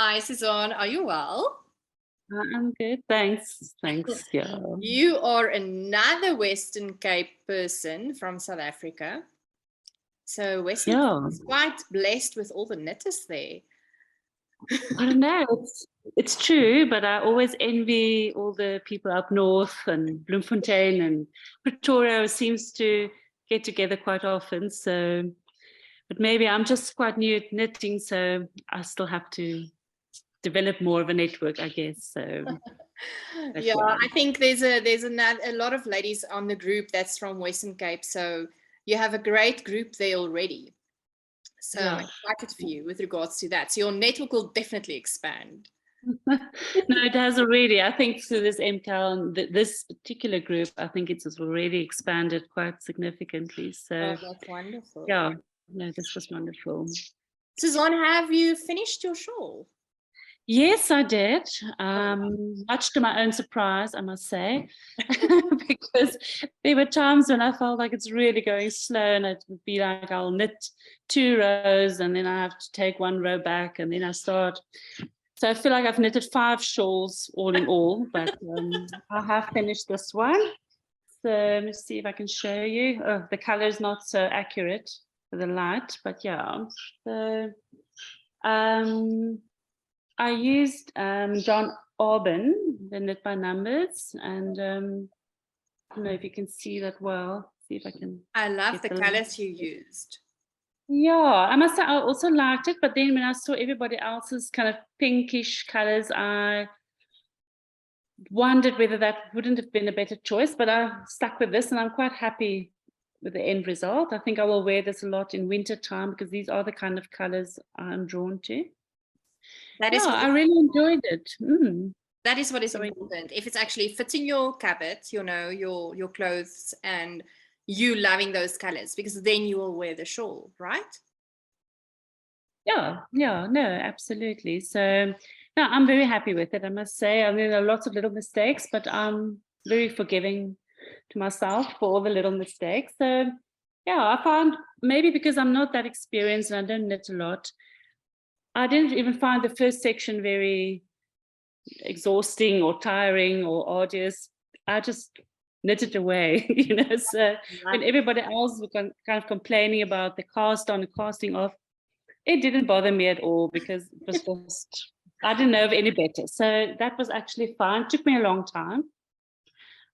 Hi, Suzanne. Are you well? I'm good, thanks. Thanks. Yeah. You are another Western Cape person from South Africa. So Western Cape Yeah. is quite blessed with all the knitters there. I don't know. It's true, but I always envy all the people up north and Bloemfontein and Pretoria seems to get together quite often. So, but maybe I'm just quite new at knitting, so I still have to develop more of a network, I guess. So, but Yeah, yeah. I think there's a lot of ladies on the group that's from Western Cape. So you have a great group there already. So I'm Yeah. excited for you with regards to that. So your network will definitely expand. No, it has already. I think through this MKAL and this particular group, I think it's already expanded quite significantly. Oh, So, that's wonderful. yeah, no, this was wonderful. Suzanne, have you finished your shawl? Yes, I did. Oh, Much to my own surprise, I must say, because there were times when I felt like it's really going slow, and it would be like I'll knit 2 rows, and then I have to take 1 row back, and then I start. So I feel like I've knitted 5 shawls all in all, but I have finished this one. So let me see if I can show you. Oh, the color is not so accurate for the light, but yeah. So um, I used John Auburn, the Knit by Numbers, and I don't know if you can see that well. See if I can I love get the the. colors you used. Yeah, I must say I also liked it, but then when I saw everybody else's kind of pinkish colors, I wondered whether that wouldn't have been a better choice, but I stuck with this and I'm quite happy with the end result. I think I will wear this a lot in winter time because these are the kind of colors I'm drawn to. That Yeah, is what I really enjoyed it. that is what is Sorry. important. If it's actually fitting your cupboard, your clothes, and you loving those colors, because then you will wear the shawl, right? Yeah, no, absolutely. So, no, I'm very happy with it, I must say. I mean, there are lots of little mistakes, but I'm very forgiving to myself for all the little mistakes. So, yeah, I found maybe because I'm not that experienced and I don't knit a lot, I didn't even find the first section very exhausting or tiring or arduous. I just knitted away, So when Love it. everybody else was kind of complaining about the cast on and casting off, it didn't bother me at all because it was just, I didn't know of any better. So that was actually fine. It took me a long time.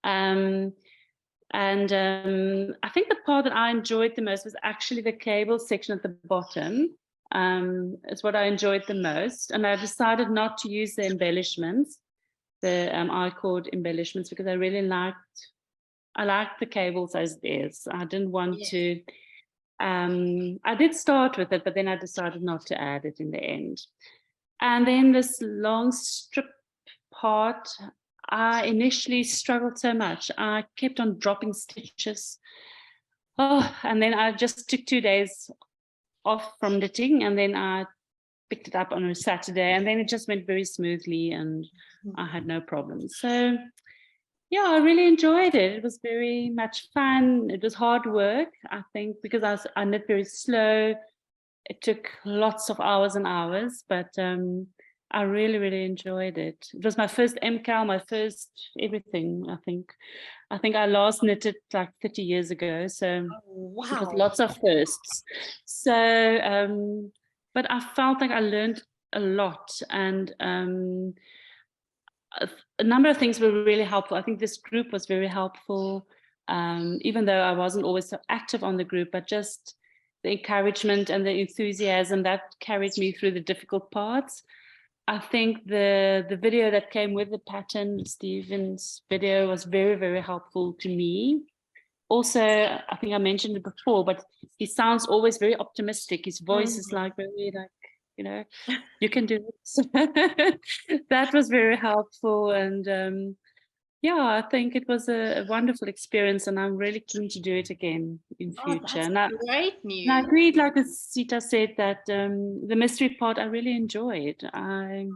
Um, and I think the part that I enjoyed the most was actually the cable section at the bottom. It's what I enjoyed the most. And I decided not to use the embellishments, the I-cord embellishments, because I liked the cables as it is. I didn't want Yes. to I did start with it, but then I decided not to add it in the end. And then this long strip part, I initially struggled so much. I kept on dropping stitches. Oh, and then I just took 2 days off from knitting, and then I picked it up on a Saturday, and then it just went very smoothly, and I had no problems. So yeah, I really enjoyed it. It was very much fun. It was hard work, I think, because I knit very slow. It took lots of hours and hours, but I really, really enjoyed it. It was my first MKAL, my first everything, I think. I think I last knitted like 30 years ago, so Oh, it was wow. lots of firsts. So, but I felt like I learned a lot, and a number of things were really helpful. I think this group was very helpful, even though I wasn't always so active on the group, but just the encouragement and the enthusiasm that carried me through the difficult parts. I think the video that came with the pattern, Stephen's video, was very, very helpful to me. Also, I think I mentioned it before, but he sounds always very optimistic. His voice is like very like, you can do it. That was very helpful. And yeah, I think it was a wonderful experience, and I'm really keen to do it again in Oh, future. that's And great I news. agreed, like as Sita said, that the mystery part I really enjoyed. I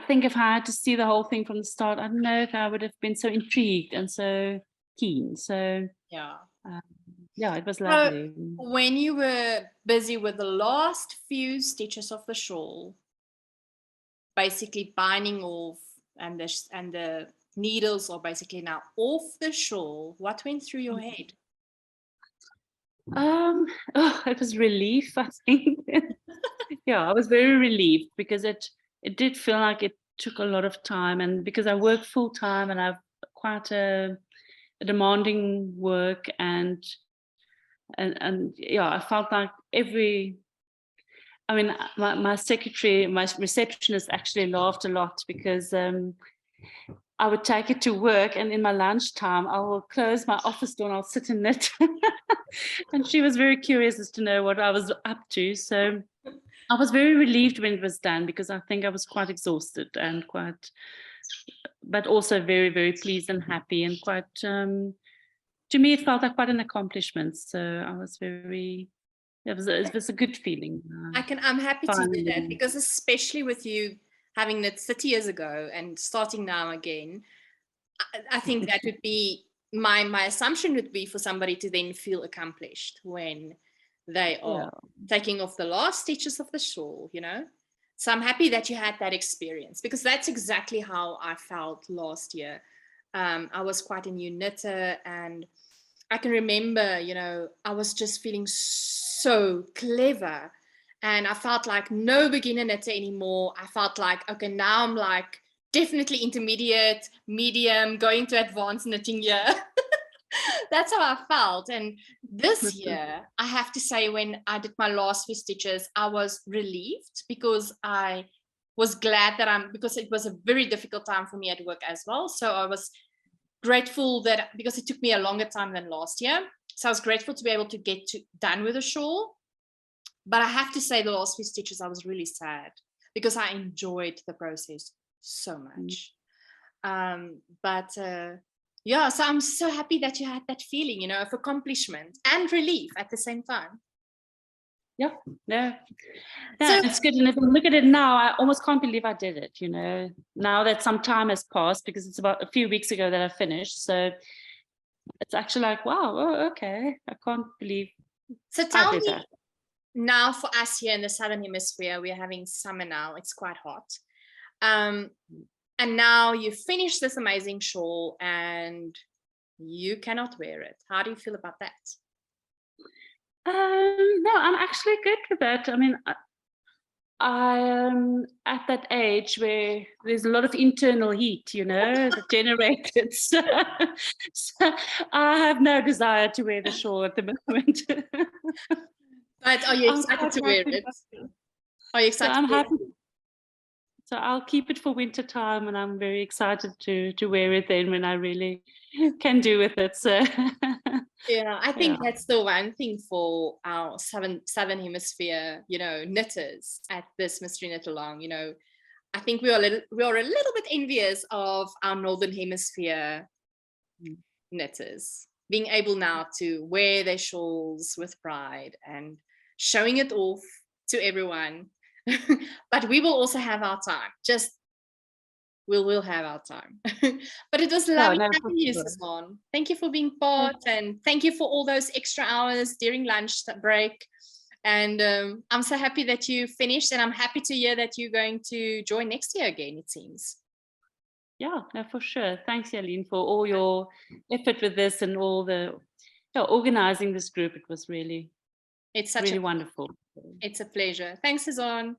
think if I had to see the whole thing from the start, I don't know if I would have been so intrigued and so keen. So Yeah. um, yeah, it was So lovely. when you were busy with the last few stitches of the shawl, basically binding off, and the needles are basically now off the shawl, what went through your head? Oh, it was relief, I think. Yeah, I was very relieved because it did feel like it took a lot of time, and because I work full time and I've quite a demanding work, and yeah, I felt like I mean, my secretary, my receptionist actually laughed a lot because I would take it to work, and in my lunchtime, I will close my office door and I'll sit in it. And she was very curious as to know what I was up to. So I was very relieved when it was done because I think I was quite exhausted and but also very, very pleased and happy, and quite, to me, it felt like quite an accomplishment. So I was it was a good feeling. I'm happy to hear that, Finally. because especially with you having it 30 years ago and starting now again, I think that would be my assumption would be for somebody to then feel accomplished when they are taking off the last stitches of the shawl, you know. So I'm happy that you had that experience, because that's exactly how I felt last year. I was quite a new knitter, and I can remember, you know, I was just feeling so clever, and I felt like no beginner knitter anymore. I felt like, okay, now I'm like definitely intermediate, medium, going to advanced knitting year. That's how I felt. And this year, I have to say, when I did my last few stitches, I was relieved, because I was glad that because it was a very difficult time for me at work as well. So I was grateful that, because it took me a longer time than last year. So I was grateful to be able to get done with the shawl. But I have to say, the last few stitches, I was really sad, because I enjoyed the process so much. Yeah, so I'm so happy that you had that feeling, you know, of accomplishment and relief at the same time. Yeah, no, So it's good. And if I look at it now, I almost can't believe I did it, you know, now that some time has passed, because it's about a few weeks ago that I finished. So it's actually like, wow, okay, I can't believe tell I did me, that. now for us here in the Southern Hemisphere, we're having summer now. It's quite hot. And now you finish this amazing shawl and you cannot wear it. How do you feel about that? No, I'm actually good with that. I mean, I'm at that age where there's a lot of internal heat, you know, that generated. So I have no desire to wear the shawl at the moment. But are you I'm excited quite to wear happy. it? Are you So excited I'm to wear happy. it? So I'll keep it for winter time, and I'm very excited to wear it then when I really can do with it. So Yeah, I think that's the one thing for our southern hemisphere, you know, knitters at this Mystery Knit Along. You know, I think we are a little bit envious of our northern hemisphere knitters being able now to wear their shawls with pride and showing it off to everyone. But we will also have our time. We'll have our time. But it was lovely having you, Suzanne. Thank you for being part, and thank you for all those extra hours during lunch break. And I'm so happy that you finished, and I'm happy to hear that you're going to join next year again, it seems. Yeah, no, for sure. Thanks, Jalene, for all your effort with this and all the organizing this group. It was really, It's such really a wonderful. It's a pleasure. Thanks, Suzanne.